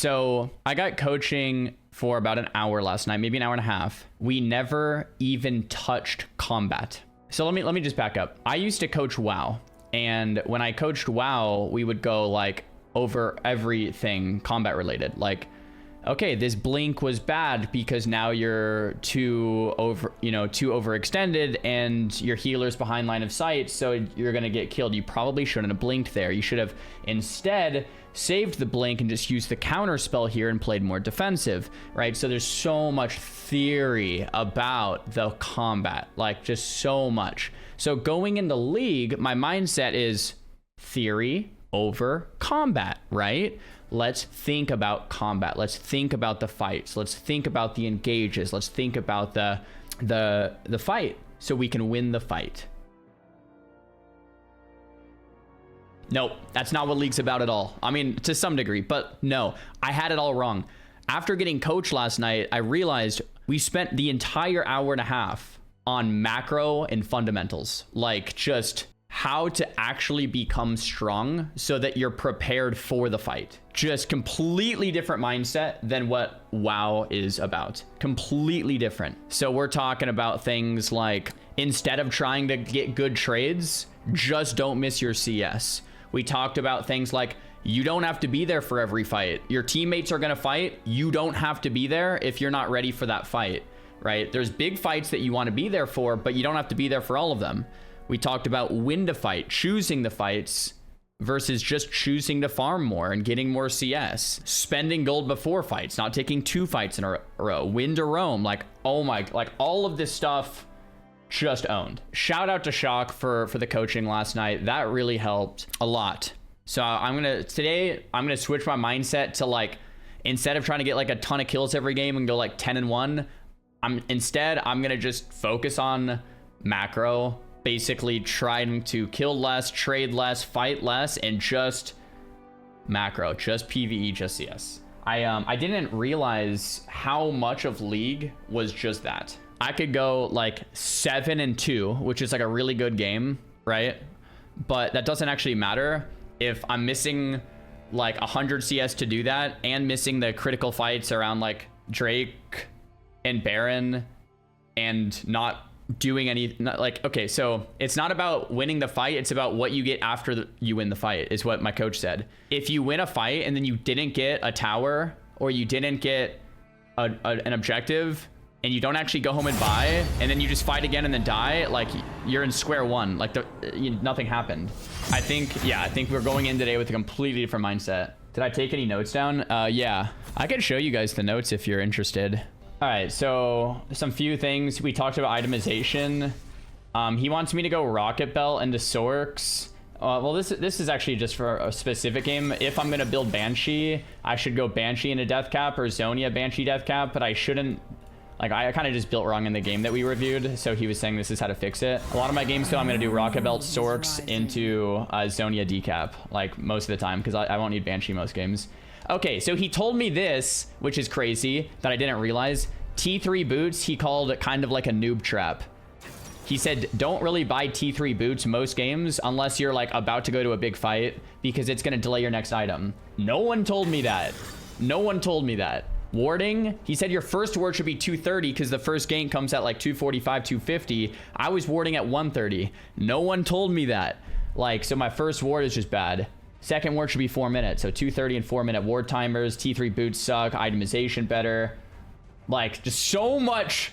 So I got coaching for about an hour last night, maybe an hour and a half. We never even touched combat. So let me just back up. I used to coach WoW, and when I coached WoW, we would go like over everything combat related. Like, okay, this blink was bad because now you're too overextended and your healer's behind line of sight, so you're gonna get killed. You probably shouldn't have blinked there. You should have instead saved the blink and just used the counter spell here and played more defensive, right? So there's so much theory about the combat, like just so much. So going into League, my mindset is theory over combat, right? Let's think about combat. Let's think about the fights. Let's think about the engages. Let's think about the fight so we can win the fight. Nope, that's not what League's about at all. I mean, to some degree, but no, I had it all wrong. After getting coached last night, I realized we spent the entire hour and a half on macro and fundamentals, like just how to actually become strong so that you're prepared for the fight. Just completely different mindset than what WoW is about. Completely different. So we're talking about things like, instead of trying to get good trades, just don't miss your CS. We talked about things like, you don't have to be there for every fight. Your teammates are gonna fight. You don't have to be there if you're not ready for that fight, right? There's big fights that you wanna be there for, but you don't have to be there for all of them. We talked about when to fight, choosing the fights versus just choosing to farm more and getting more CS. Spending gold before fights, not taking 2 fights in a row. When to roam, like, oh my, like all of this stuff just owned. Shout out to Shock for the coaching last night. That really helped a lot. So today I'm gonna switch my mindset to, like, instead of trying to get like a ton of kills every game and go like 10-1, I'm gonna just focus on macro, basically trying to kill less, trade less, fight less, and just macro, just PvE, just CS. I didn't realize how much of League was just that. I could go like 7-2, which is like a really good game, right? But that doesn't actually matter if I'm missing like 100 CS to do that and missing the critical fights around like Drake and Baron and not doing any, okay, so it's not about winning the fight, it's about what you get after you win the fight, is what my coach said. If you win a fight and then you didn't get a tower or you didn't get an objective and you don't actually go home and buy, and then you just fight again and then die, like you're in square one, like nothing happened. I think we're going in today with a completely different mindset. Did I take any notes down? Yeah, I could show you guys the notes if you're interested. All right, so some few things. We talked about itemization. He wants me to go Rocket Belt into Sorks. Well, this is actually just for a specific game. If I'm gonna build Banshee, I should go Banshee into Death Cap or Zonia Banshee Death Cap, but I shouldn't. Like, I kind of just built wrong in the game that we reviewed, so he was saying this is how to fix it. A lot of my games, though, I'm gonna do Rocket Belt Sorks into Zonia Decap, like most of the time, because I won't need Banshee most games. Okay, so he told me this, which is crazy, that I didn't realize. T3 boots, he called kind of like a noob trap. He said, don't really buy T3 boots most games unless you're like about to go to a big fight, because it's gonna delay your next item. No one told me that. No one told me that. Warding, he said your first ward should be 230 because the first gank comes at like 245, 250. I was warding at 130. No one told me that. Like, so my first ward is just bad. Second ward should be 4 minutes. So 230 and 4 minute ward timers. T3 boots suck. Itemization better. Like, just so much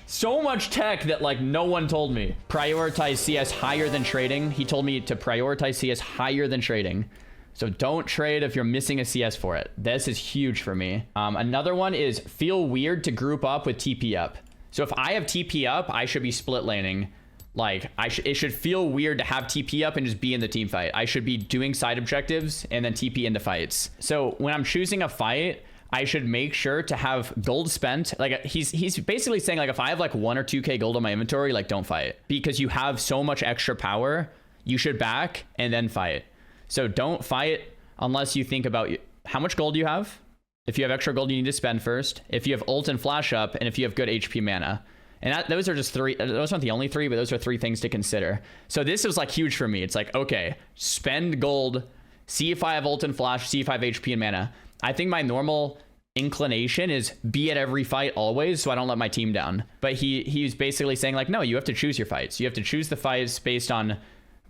tech that like no one told me. Prioritize CS higher than trading. He told me to prioritize CS higher than trading. So don't trade if you're missing a CS for it. This is huge for me. Another one is feel weird to group up with TP up. So if I have TP up, I should be split laning. Like, it should feel weird to have TP up and just be in the team fight. I should be doing side objectives and then TP into fights. So when I'm choosing a fight, I should make sure to have gold spent. Like, he's basically saying, like, if I have like 1 or 2k gold on my inventory, like, don't fight. Because you have so much extra power, you should back and then fight. So don't fight unless you think about how much gold you have. If you have extra gold, you need to spend first. If you have ult and flash up, and if you have good HP mana. And those are just 3. Those aren't the only 3, but those are 3 things to consider. So this was like huge for me. It's like, okay, spend gold, see if I have ult and flash, see if I have HP and mana. I think my normal inclination is be at every fight always, so I don't let my team down. But he's basically saying like, no, you have to choose your fights. You have to choose the fights based on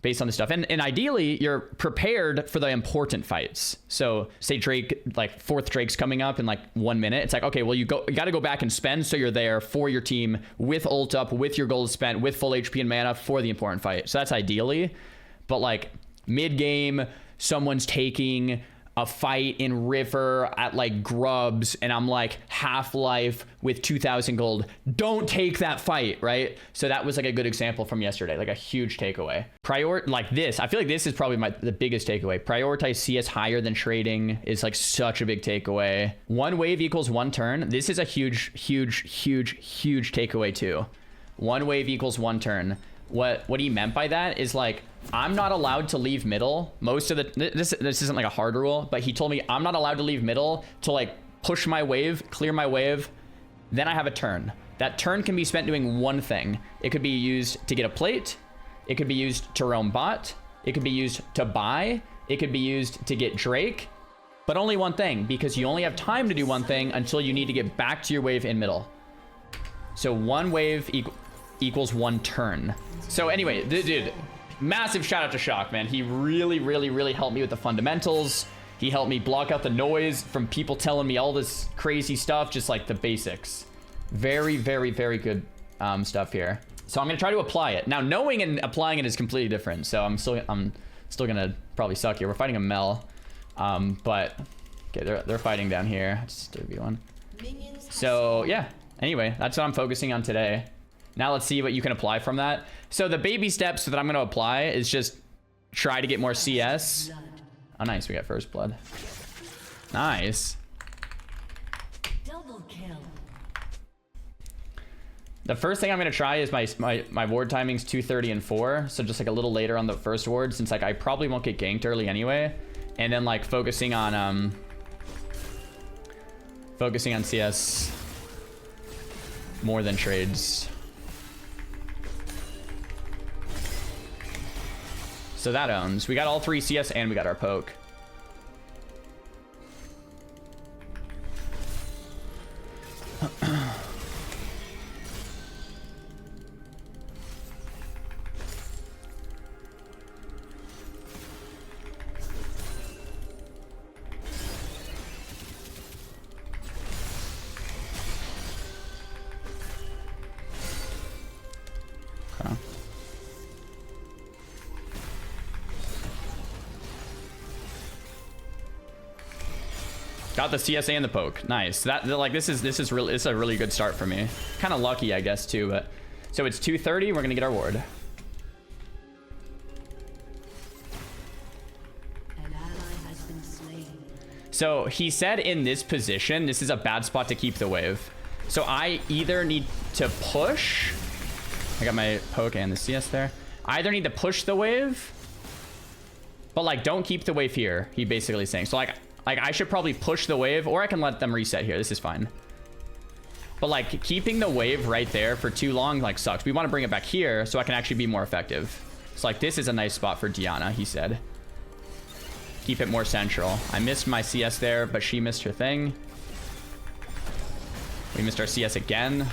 the stuff. And ideally, you're prepared for the important fights. So say Drake, like 4th Drake's coming up in like 1 minute. It's like, okay, well, you got to go back and spend so you're there for your team with ult up, with your gold spent, with full HP and mana for the important fight. So that's ideally. But like mid game, someone's taking a fight in river at like grubs and I'm like Half-Life with 2,000 gold. Don't take that fight, right? So that was like a good example from yesterday, like a huge takeaway. Like this, I feel like this is probably the biggest takeaway. Prioritize CS higher than trading is like such a big takeaway. 1 wave equals 1 turn. This is a huge takeaway too. 1 wave equals 1 turn. What he meant by that is like, I'm not allowed to leave middle. Most of the, this isn't like a hard rule, but he told me I'm not allowed to leave middle to like push my wave, clear my wave. Then I have a turn. That turn can be spent doing one thing. It could be used to get a plate. It could be used to roam bot. It could be used to buy. It could be used to get Drake, but only one thing, because you only have time to do one thing until you need to get back to your wave in middle. So 1 wave equals 1 turn. So anyway, dude, massive shout out to Shock, man. He really helped me with the fundamentals. He helped me block out the noise from people telling me all this crazy stuff, just like the basics. Very good stuff here. So I'm gonna try to apply it. Now, knowing and applying it is completely different. So I'm still gonna probably suck here. We're fighting a Mel, but okay, they're fighting down here. Just a V1. So yeah. Anyway, that's what I'm focusing on today. Now let's see what you can apply from that. So the baby steps that I'm going to apply is just try to get more CS. Oh, nice. We got first blood. Nice. Double kill. The first thing I'm going to try is my ward timing's 2:30 and 4. So just like a little later on the first ward, since like I probably won't get ganked early anyway. And then like focusing on CS more than trades. So that owns. We got all 3 CS and we got our poke. Okay. Got the CSA and the poke. Nice. That like this is a really good start for me. Kind of lucky, I guess, too. But so it's 2:30. We're gonna get our ward. An ally has been slain. So he said in this position, this is a bad spot to keep the wave. So I either need to push. I got my poke and the CS there. I either need to push the wave, but like don't keep the wave here. He basically saying so like I should probably push the wave, or I can let them reset here. This is fine. But like keeping the wave right there for too long like sucks. We want to bring it back here so I can actually be more effective. So like this is a nice spot for Diana, he said. Keep it more central. I missed my CS there, but she missed her thing. We missed our CS again.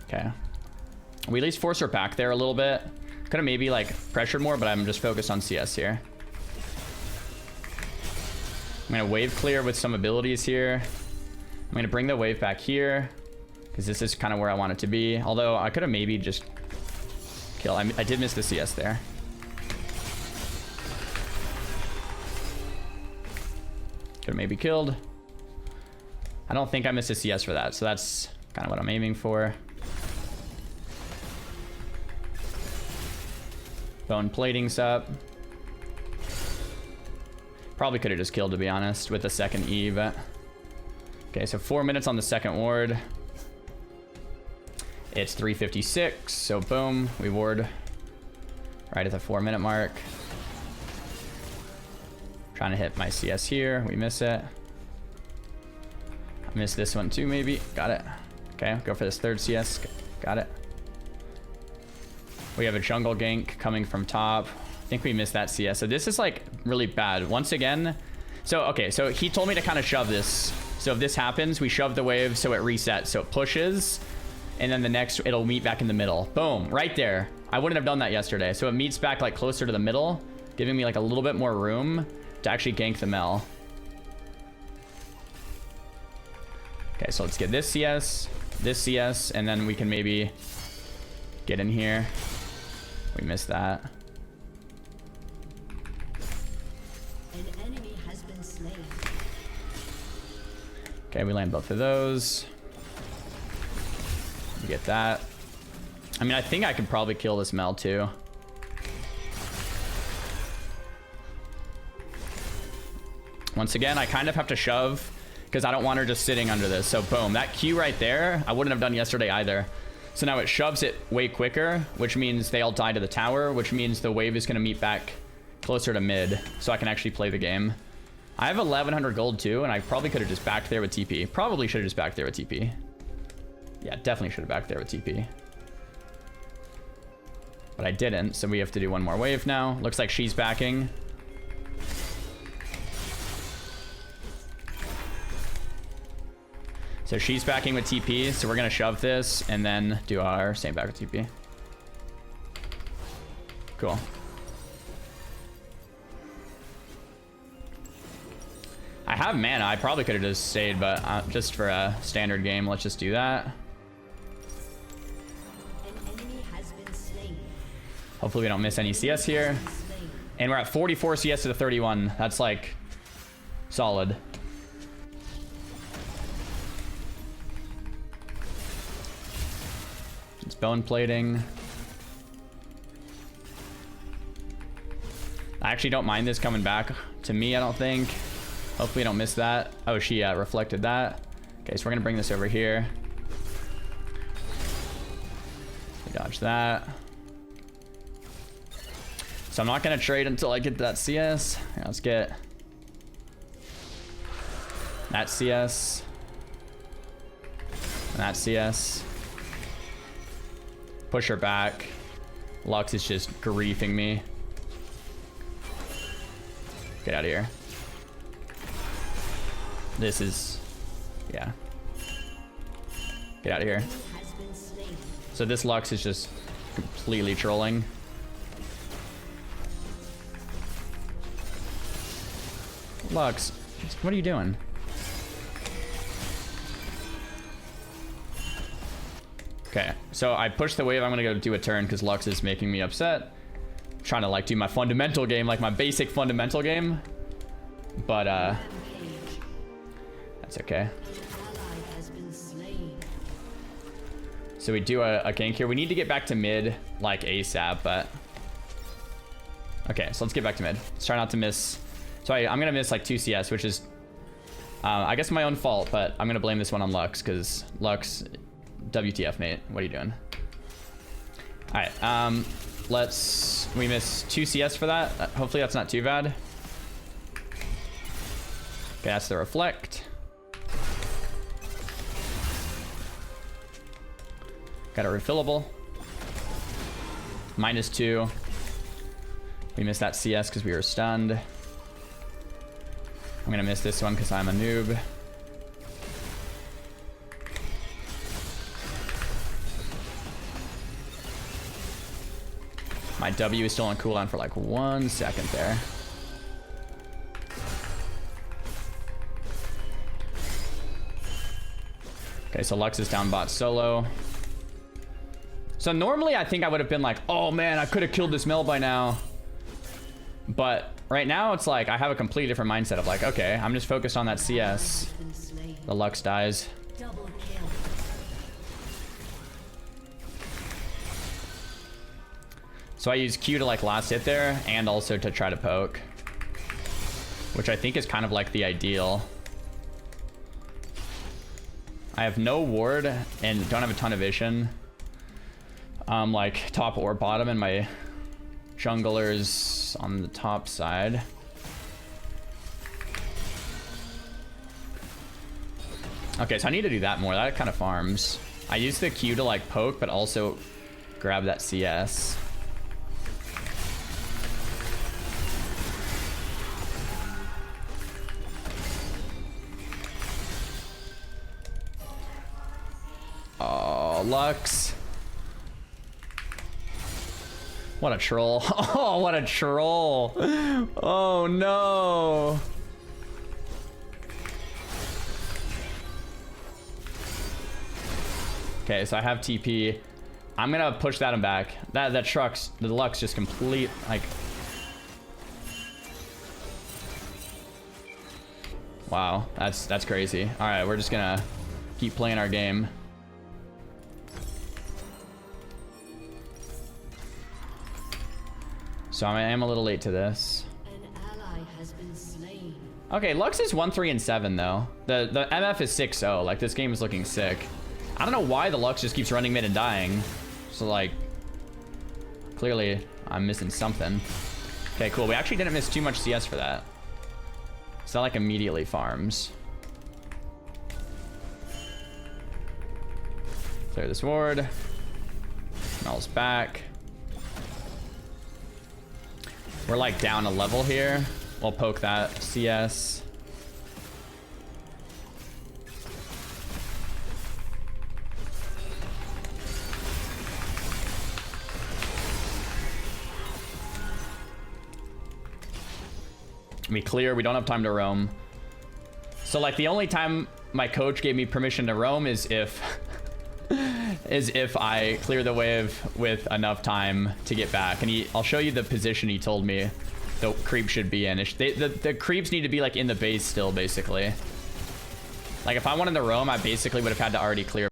Okay. We at least force her back there a little bit. Could have maybe like pressured more, but I'm just focused on CS here. I'm gonna wave clear with some abilities here. I'm gonna bring the wave back here because this is kind of where I want it to be. Although I could have maybe just kill. I did miss the CS there. Could have maybe killed. I don't think I missed a CS for that, so that's kind of what I'm aiming for. Bone plating's up. Probably could have just killed, to be honest, with the second E, but... Okay, so 4 minutes on the second ward. It's 3:56, so boom, we ward right at the 4-minute mark. Trying to hit my CS here, we miss it. I missed this one too, maybe. Got it. Okay, go for this third CS. Got it. We have a jungle gank coming from top. I think we missed that CS. So this is like really bad. Once again, So, okay, so he told me to kind of shove this. So if this happens, we shove the wave so it resets. So it pushes, and then the next, it'll meet back in the middle. Boom, right there. I wouldn't have done that yesterday. So it meets back like closer to the middle, giving me like a little bit more room to actually gank the Mel. Okay, so let's get this CS, and then we can maybe get in here. We missed that. An enemy has been slain. Okay, we land both of those. We get that. I mean, I think I could probably kill this Mel too. Once again, I kind of have to shove because I don't want her just sitting under this. So boom, that Q right there, I wouldn't have done yesterday either. So now it shoves it way quicker, which means they all die to the tower, which means the wave is going to meet back closer to mid, so I can actually play the game. I have 1100 gold too, and I probably could have just backed there with TP. Probably should have just backed there with TP. Yeah, definitely should have backed there with TP. But I didn't, so we have to do one more wave now. Looks like she's backing. So she's backing with TP, so we're gonna shove this and then do our same back with TP. Cool. I have mana. I probably could have just stayed, but just for a standard game, let's just do that. An enemy has been slain. Hopefully we don't miss any CS here. Slain. And we're at 44 CS to the 31. That's like solid. It's bone plating. I actually don't mind this coming back to me, I don't think. Hopefully I don't miss that. Oh, she reflected that. Okay, so we're gonna bring this over here. Dodge that. So I'm not gonna trade until I get that CS. Here, let's get that CS. And that CS. Push her back. Lux is just griefing me. Get out of here. This is, yeah. Get out of here. Has been slain. So this Lux is just completely trolling. Lux, what are you doing? Okay, so I push the wave. I'm gonna go do a turn because Lux is making me upset. I'm trying to like do my fundamental game, like my basic fundamental game. But Rampage. that's okay. An ally has been slain. So we do a gank here. We need to get back to mid like ASAP, but okay, so let's get back to mid. Let's try not to miss. So I'm gonna miss like 2 CS, which is I guess my own fault, but I'm gonna blame this one on Lux because Lux, WTF, mate. What are you doing? All right, we miss 2 CS for that. Hopefully that's not too bad. Okay, that's the reflect. Got a refillable. -2. We missed that CS because we were stunned. I'm gonna miss this one because I'm a noob. My W is still on cooldown for like 1 second there. Okay, so Lux is down bot solo. So normally I think I would have been like, oh man, I could have killed this Mel by now. But right now it's like I have a completely different mindset of like, okay, I'm just focused on that CS. Has been slain. The Lux dies. Double kill. So I use Q to like last hit there and also to try to poke, which I think is kind of like the ideal. I have no ward and don't have a ton of vision. Like top or bottom, and my jungler's on the top side. Okay, so I need to do that more. That kind of farms. I use the Q to like poke, but also grab that CS. Oh, Lux. What a troll. Oh, what a troll. Oh, no. Okay, so I have TP. I'm gonna push that one back. The Lux just complete, like... Wow, that's crazy. All right, we're just gonna keep playing our game. So I am a little late to this. An ally has been slain. Okay, Lux is 1, 3, and 7 though. The MF is 6-0. Like, this game is looking sick. I don't know why the Lux just keeps running mid and dying. So like, clearly I'm missing something. Okay, cool. We actually didn't miss too much CS for that. So that like immediately farms. Clear this ward. Smells back. We're like down a level here. We'll poke that CS. We clear. We don't have time to roam. So like the only time my coach gave me permission to roam is if I clear the wave with enough time to get back. And I'll show you the position he told me the creep should be in. The creeps need to be like in the base still, basically. Like if I wanted to roam, I basically would have had to already clear.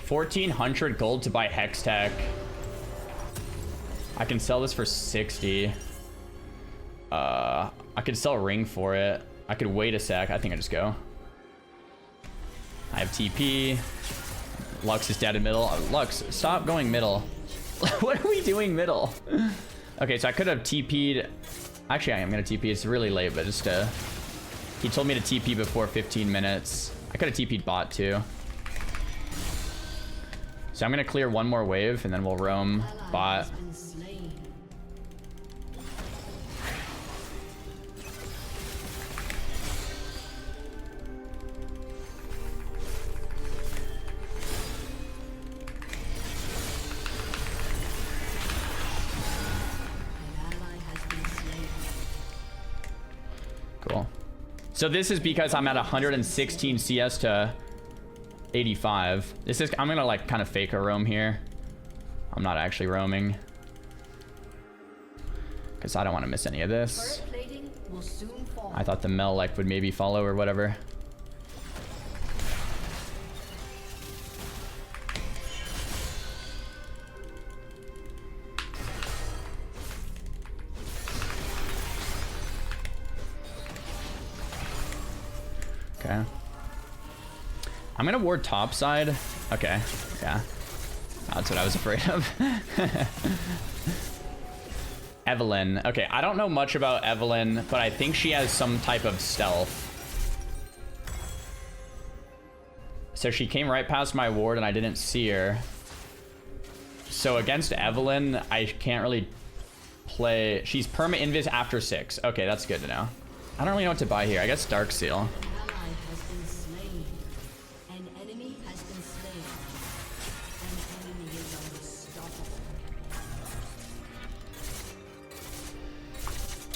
$1,400 gold to buy Hex Tech. I can sell this for 60. I could sell Ring for it. I could wait a sec. I think I just go. I have TP. Lux is dead in middle. Lux, stop going middle. What are we doing middle? Okay, so I could have TP'd. Actually, I am going to TP. It's really late, but just he told me to TP before 15 minutes. I could have TP'd bot too. So I'm going to clear one more wave, and then we'll roam bot. Cool. So this is because I'm at 116 CS to 85. This is, I'm gonna like kind of fake a roam here. I'm not actually roaming because I don't want to miss any of this. I thought the Mel like would maybe follow or whatever. Okay. I'm gonna ward top side. Okay, yeah. That's what I was afraid of. Evelyn. Okay, I don't know much about Evelyn, but I think she has some type of stealth. So she came right past my ward and I didn't see her. So against Evelyn, I can't really play. She's perma-invis after 6. Okay, that's good to know. I don't really know what to buy here. I guess Dark Seal.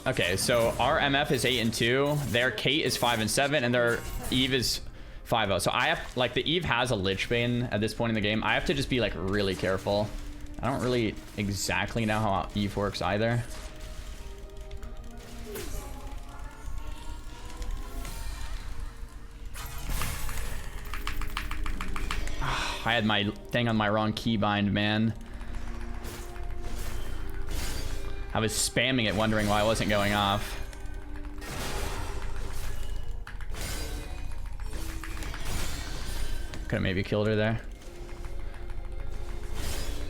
Okay, so our MF is 8 and 2. Their Kate is 5 and 7, and their Eve is 5-0. So I have, like, the Eve has a Lich Bane at this point in the game. I have to just be, like, really careful. I don't really exactly know how Eve works either. I had my thing on my wrong keybind, man. I was spamming it, wondering why it wasn't going off. Could have maybe killed her there.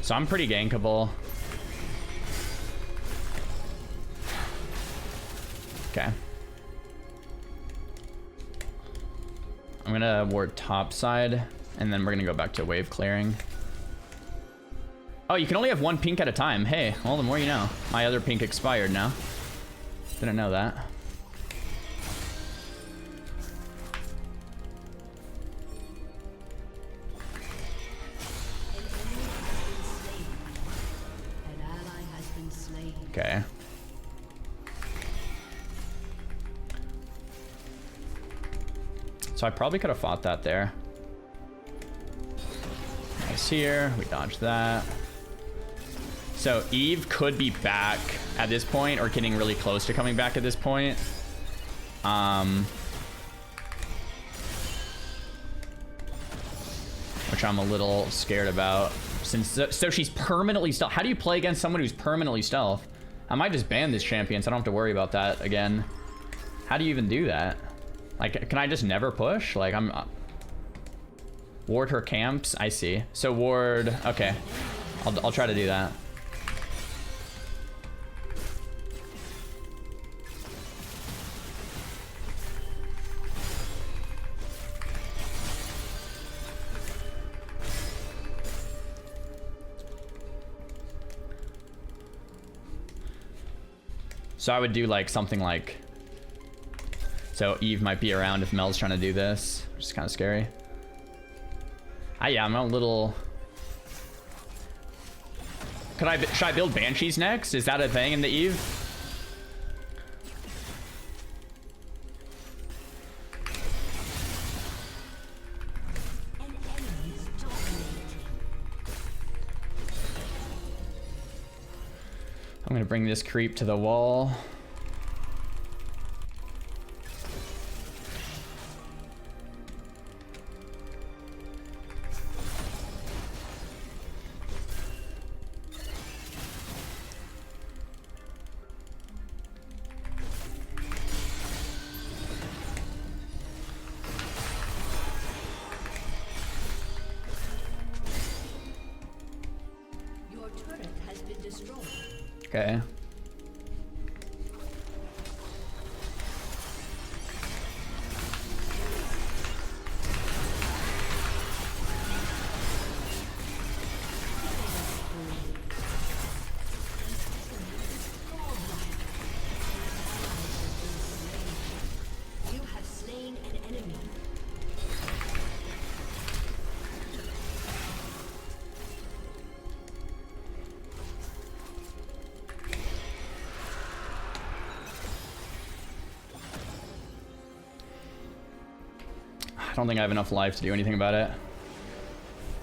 So I'm pretty gankable. Okay. I'm gonna ward top side, and then we're gonna go back to wave clearing. Oh, you can only have one pink at a time. Hey, well, the more you know. My other pink expired now. Didn't know that. Okay. So I probably could have fought that there. Nice here. We dodged that. So Eve could be back at this point, or getting really close to coming back at this point. Which I'm a little scared about. So she's permanently stealth. How do you play against someone who's permanently stealth? I might just ban this champion so I don't have to worry about that again. How do you even do that? Like, can I just never push? Like, I'm... ward her camps? I see. So ward... Okay. I'll try to do that. So I would do like something like... So Eve might be around if Mel's trying to do this, which is kind of scary. Yeah, I'm a little... Should I build Banshees next? Is that a thing in the Eve? I'm gonna bring this creep to the wall. Your turret has been destroyed. Okay. You have slain an enemy. I don't think I have enough life to do anything about it.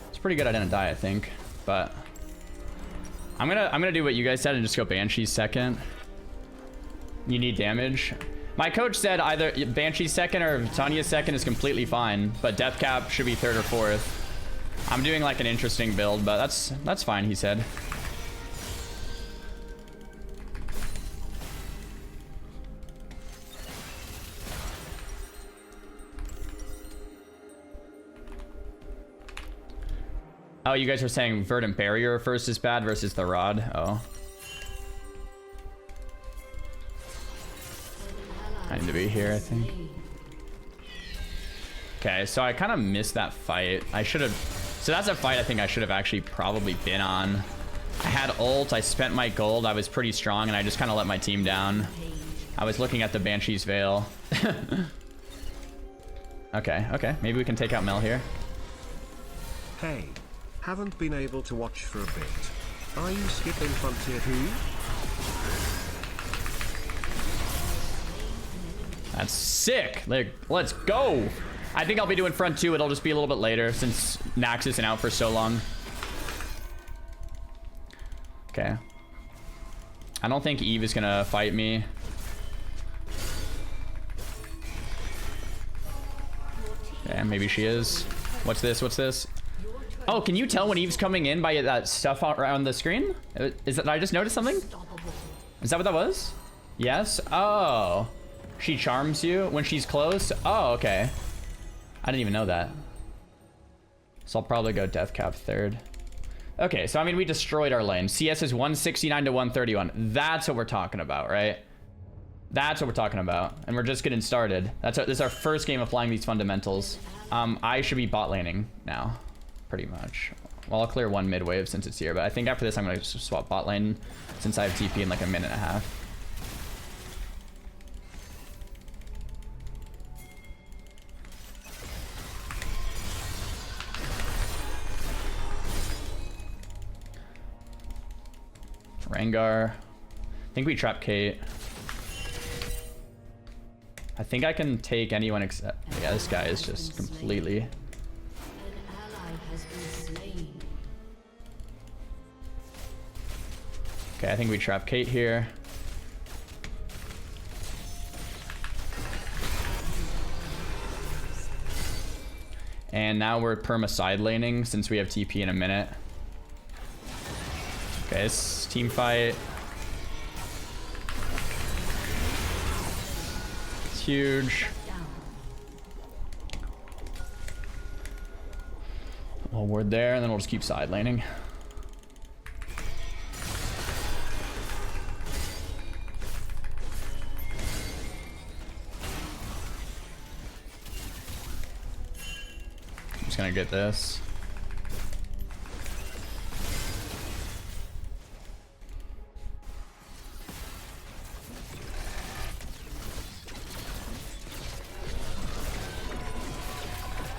It's pretty good I didn't die, I think. But I'm gonna do what you guys said and just go Banshee second. You need damage. My coach said either Banshee second or Tanya second is completely fine, but Death Cap should be third or fourth. I'm doing like an interesting build, but that's fine, he said. Oh, you guys are saying Verdant Barrier first is bad versus the Rod? Oh. I need to be here, I think. Okay, so I kind of missed that fight. I should have... So that's a fight I think I should have actually probably been on. I had ult, I spent my gold, I was pretty strong, and I just kind of let my team down. I was looking at the Banshee's Veil. Okay, maybe we can take out Mel here. Hey, haven't been able to watch for a bit. Are you skipping Frontier 2? That's sick. Like, let's go. I think I'll be doing front two. It'll just be a little bit later since Nax isn't out for so long. Okay. I don't think Eve is gonna fight me. Yeah, maybe she is. What's this? What's this? Oh, can you tell when Eve's coming in by that stuff around the screen? Is that, did I just notice something? Is that what that was? Yes. Oh. She charms you when she's close? Oh, okay. I didn't even know that. So I'll probably go death cap third. Okay, so I mean, we destroyed our lane. CS is 169 to 131. That's what we're talking about, right? That's what we're talking about. And we're just getting started. This is our first game applying these fundamentals. I should be bot laning now, pretty much. Well, I'll clear one mid wave since it's here, but I think after this I'm gonna swap bot lane since I have TP in like a minute and a half. Rengar. I think we trap Kate. I think I can take anyone except... Yeah, this guy is just completely... An ally has been slain. Okay, I think we trap Kate here. And now we're perma side laning since we have TP in a minute. Okay, it's team fight. It's huge. We'll ward there, and then we'll just keep side laning. I'm just gonna get this.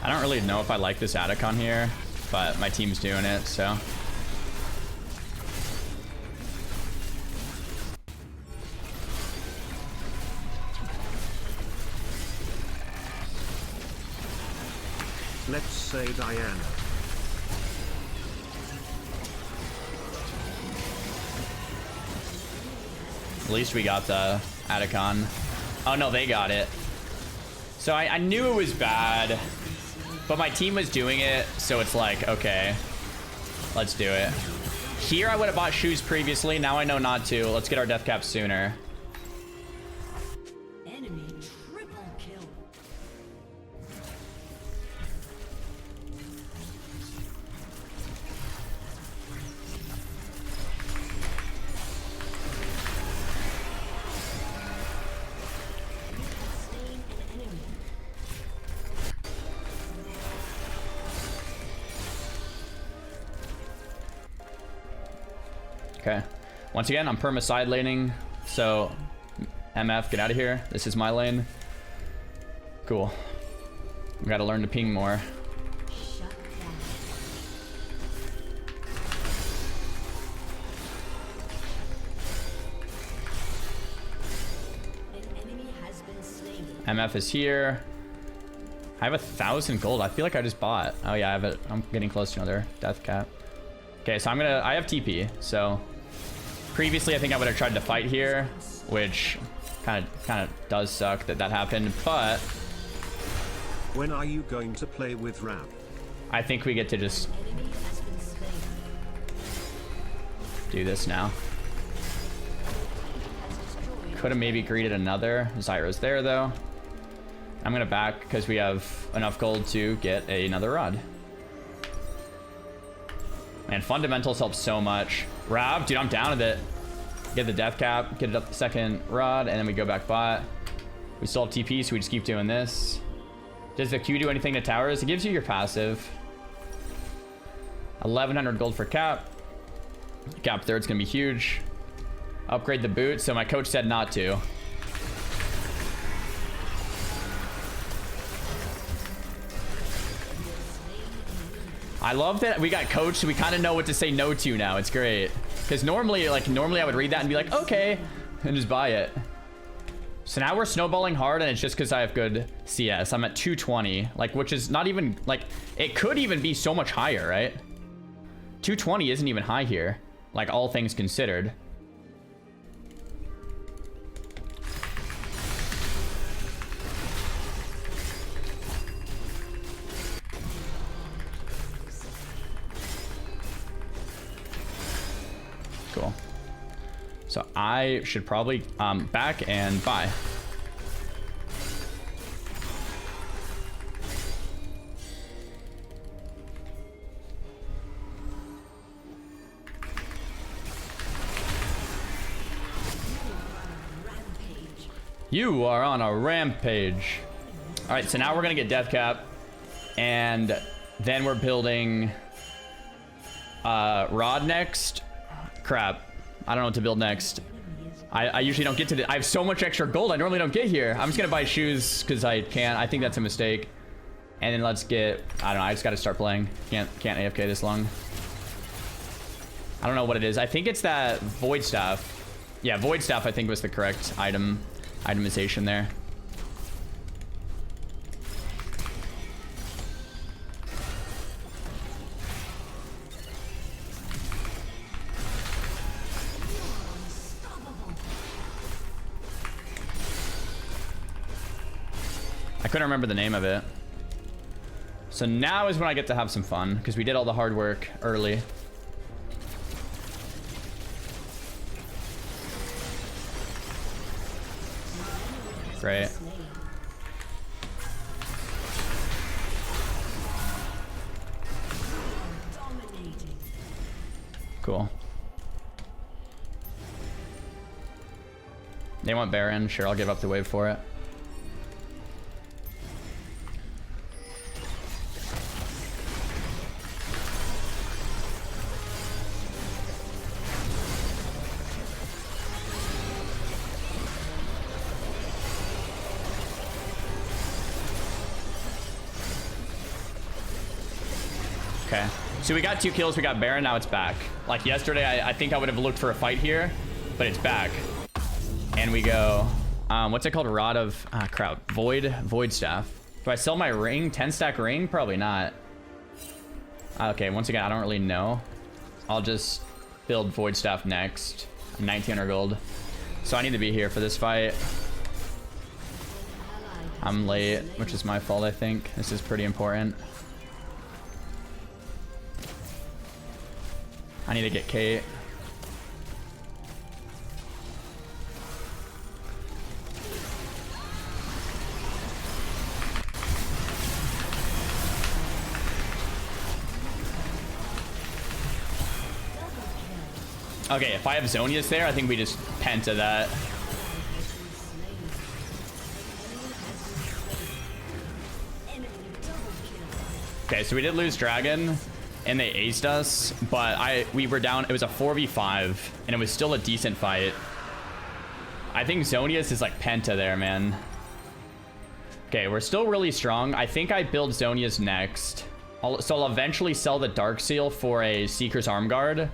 I don't really know if I like this Atacon here, but my team's doing it, so. Let's say Diana. At least we got the Atacon. Oh no, they got it. So I knew it was bad, but my team was doing it, so it's like, okay, let's do it. Here I would have bought shoes previously, now I know not to. Let's get our death cap sooner. Enemy triple kill. Slain an enemy. Okay. Once again, I'm perma side laning, so MF, get out of here. This is my lane. Cool. We gotta learn to ping more. Shut down. An enemy has been slain. MF is here. I have 1,000 gold. I feel like I just bought. Oh yeah, I have it. I'm getting close to another death cap. Okay, so I have TP, so previously I think I would have tried to fight here, which kind of does suck that happened, but When are you going to play with Rap? I think we get to just Enemy has been slain. do this now. Has destroyed. Could have maybe greeted another. Xaryu's there though. I'm gonna back because we have enough gold to get another rod. Man, fundamentals help so much. Rob, dude, I'm down with it. Get the death cap, get it up the second rod, and then we go back bot. We still have TP, so we just keep doing this. Does the Q do anything to towers? It gives you your passive. 1,100 gold for cap. Cap third's gonna be huge. Upgrade the boot, so my coach said not to. I love that we got coach, so we kind of know what to say no to now. It's great. Because normally I would read that and be like, okay, and just buy it. So now we're snowballing hard, and it's just because I have good CS. I'm at 220, like, which is not even, like, it could even be so much higher, right? 220 isn't even high here, like, all things considered. Cool. So I should probably back and buy. You are on a rampage. All right, so now we're gonna get death cap, and then we're building rod next. Crap. I don't know what to build next. I usually don't get to I have so much extra gold I normally don't get here. I'm just gonna buy shoes because I can't. I think that's a mistake. And then let's get, I don't know, I just gotta start playing. Can't AFK this long. I don't know what it is. I think it's that void staff. Yeah, void staff I think was the correct itemization there. I couldn't remember the name of it. So now is when I get to have some fun, because we did all the hard work early. Great. Cool. They want Baron. Sure, I'll give up the wave for it. Okay, so we got 2 kills, we got Baron, now it's back. Like yesterday, I think I would have looked for a fight here, but it's back. And we go, what's it called? Rod of, crap, Void Staff. Do I sell my ring, 10 stack ring? Probably not. Okay, once again, I don't really know. I'll just build Void Staff next. 1900 gold. So I need to be here for this fight. I'm late, which is my fault, I think. This is pretty important. I need to get Kate. Okay, if I have Zonia's there, I think we just penta that. Okay, so we did lose Dragon. And they aced us, but we were down. It was a 4v5, and it was still a decent fight. I think Zonia's is like penta there, man. Okay, we're still really strong. I think I build Zonia's next. So I'll eventually sell the Dark Seal for a Seeker's Arm Guard,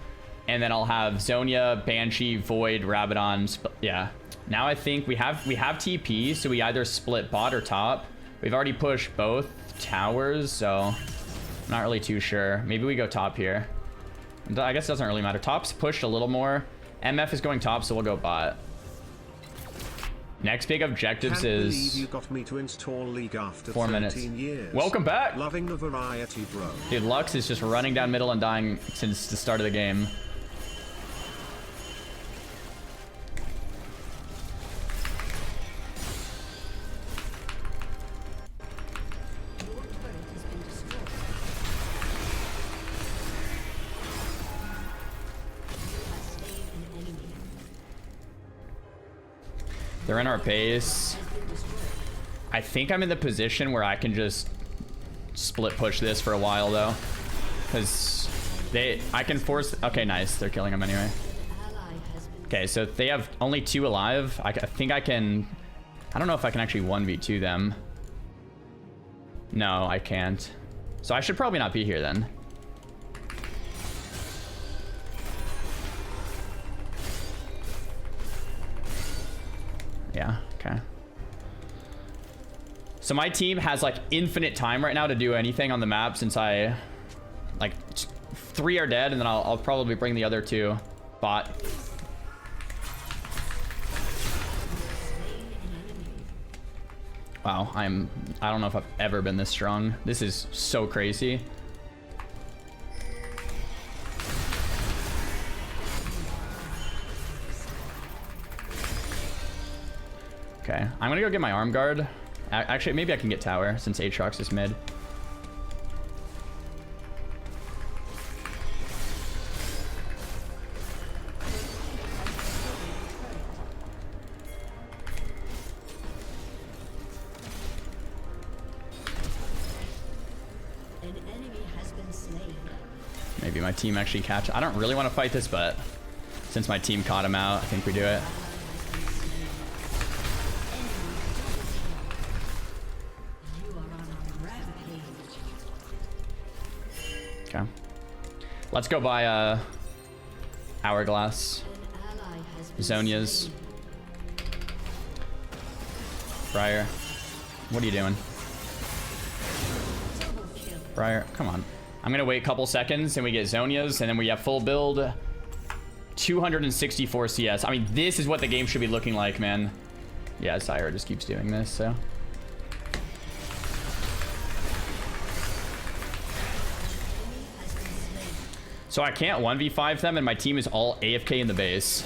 and then I'll have Zonia, Banshee, Void, Rabadon. Yeah. Now I think we have TP, so we either split bot or top. We've already pushed both towers, so I'm not really too sure. Maybe we go top here. I guess it doesn't really matter. Top's pushed a little more. MF is going top, so we'll go bot. Next big objectives is you got me to install League after 4 minutes. Years. Welcome back. Loving the variety, bro. Dude, Lux is just running down middle and dying since the start of the game. They're in our base. I think I'm in the position where I can just split push this for a while though, because I can force. Okay, nice. They're killing them anyway. Okay, so they have only 2 alive. I think I can. I don't know if I can actually 1v2 them. No, I can't. So I should probably not be here then. Yeah, okay. So my team has like infinite time right now to do anything on the map since I like 3 are dead and then I'll probably bring the other 2 bot. Wow, I don't know if I've ever been this strong. This is so crazy. Okay, I'm gonna go get my arm guard. Actually, maybe I can get tower since Aatrox is mid. An enemy has been slain. Maybe my team actually catch. I don't really want to fight this, but since my team caught him out, I think we do it. You are on a rampage. Okay. Let's go buy Hourglass. An ally has been Zonia's. slain. Briar. What are you doing? Double kill. Briar, come on. I'm gonna wait a couple seconds and we get Zonia's and then we have full build 264 CS. I mean, this is what the game should be looking like, man. Yeah, Xaryu just keeps doing this, so. So I can't 1v5 them and my team is all AFK in the base.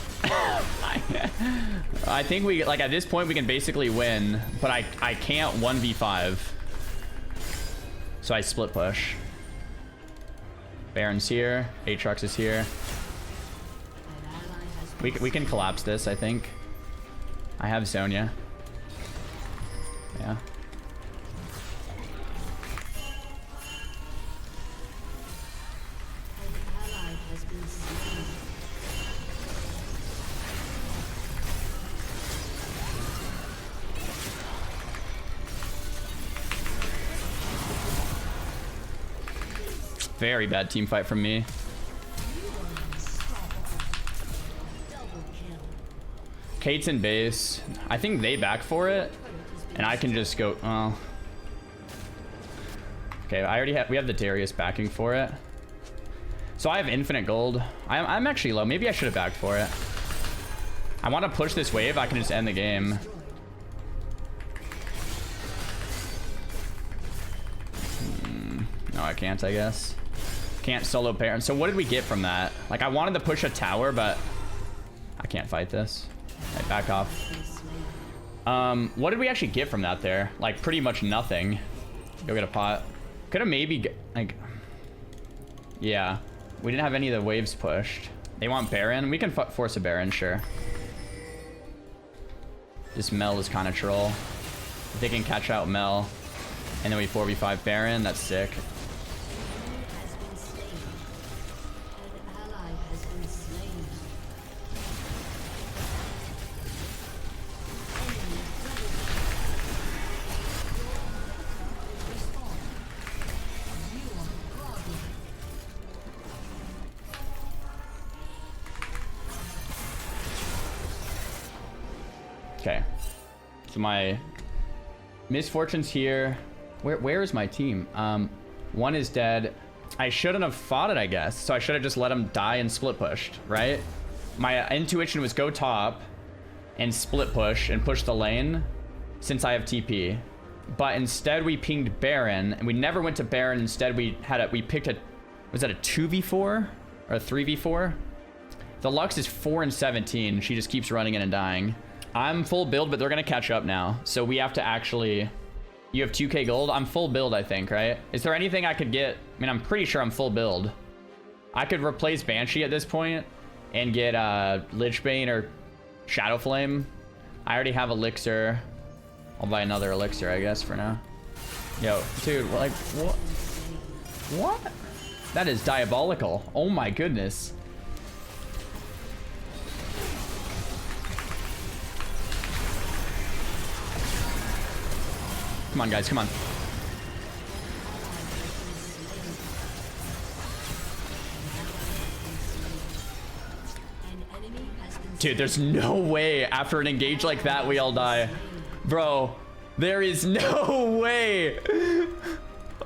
I think we, like at this point we can basically win, but I can't 1v5. So I split push. Baron's here, Aatrox is here. An ally has been We can collapse this, I think. I have Zonia. Yeah. An ally has been slain. Very bad team fight from me. You are unstoppable. Double kill. Kate's in base. I think they back for it. And I can just go, oh. Okay, we have the Darius backing for it. So I have infinite gold. I'm actually low. Maybe I should have backed for it. I want to push this wave. I can just end the game. No, I can't, I guess. Can't solo Baron. So what did we get from that? Like, I wanted to push a tower, but I can't fight this. Right, back off. What did we actually get from that there? Like, pretty much nothing. Go get a pot. Could have maybe, like... Yeah. We didn't have any of the waves pushed. They want Baron. We can force a Baron, sure. This Mel is kind of troll. If they can catch out Mel, and then we 4v5 Baron, that's sick. Has been slain. An ally has been slain. Enemy double kill. Respawn. You are godlike. Okay. So my misfortunes here. Where is my team? One is dead. I shouldn't have fought it, I guess. So I should have just let him die and split pushed, right? My intuition was go top and split push and push the lane since I have TP. But instead we pinged Baron and we never went to Baron. Instead we picked a, was that a 2v4 or a 3v4? The Lux is 4 and 17. She just keeps running in and dying. I'm full build, but they're gonna catch up now. So we have to actually, you have 2k gold? I'm full build, I think, right? Is there anything I could get? I mean, I'm pretty sure I'm full build. I could replace Banshee at this point and get Lichbane or Shadow Flame. I already have Elixir. I'll buy another Elixir, I guess, for now. Yo, dude, like, what? What? That is diabolical. Oh my goodness. Come on, guys, come on. An enemy has been Dude, there's no way after an engage like that we all die. Bro, there is no way.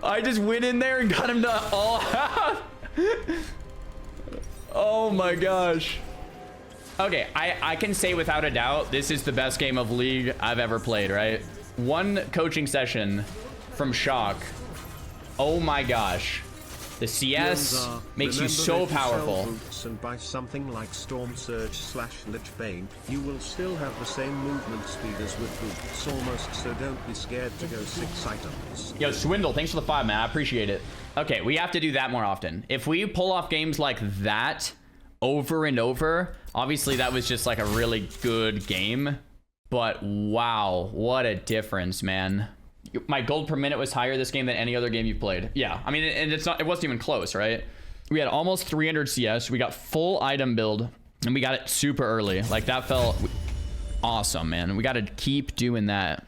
I just went in there and got him to all half. Oh my gosh. Okay, I can say without a doubt, this is the best game of League I've ever played, right? One coaching session from Shock. Oh my gosh. The CS makes you so powerful. And by something like Storm Surge / Lich Bane, you will still have the same movement speed as with boots almost, so don't be scared to go 6 items. Yo, Swindle, thanks for the 5, man. I appreciate it. Okay, we have to do that more often. If we pull off games like that over and over, obviously that was just like a really good game. But wow, what a difference, man. My gold per minute was higher this game than any other game you've played. Yeah, I mean, and it wasn't even close, right? We had almost 300 CS. We got full item build, and we got it super early. Like, that felt awesome, man. We got to keep doing that.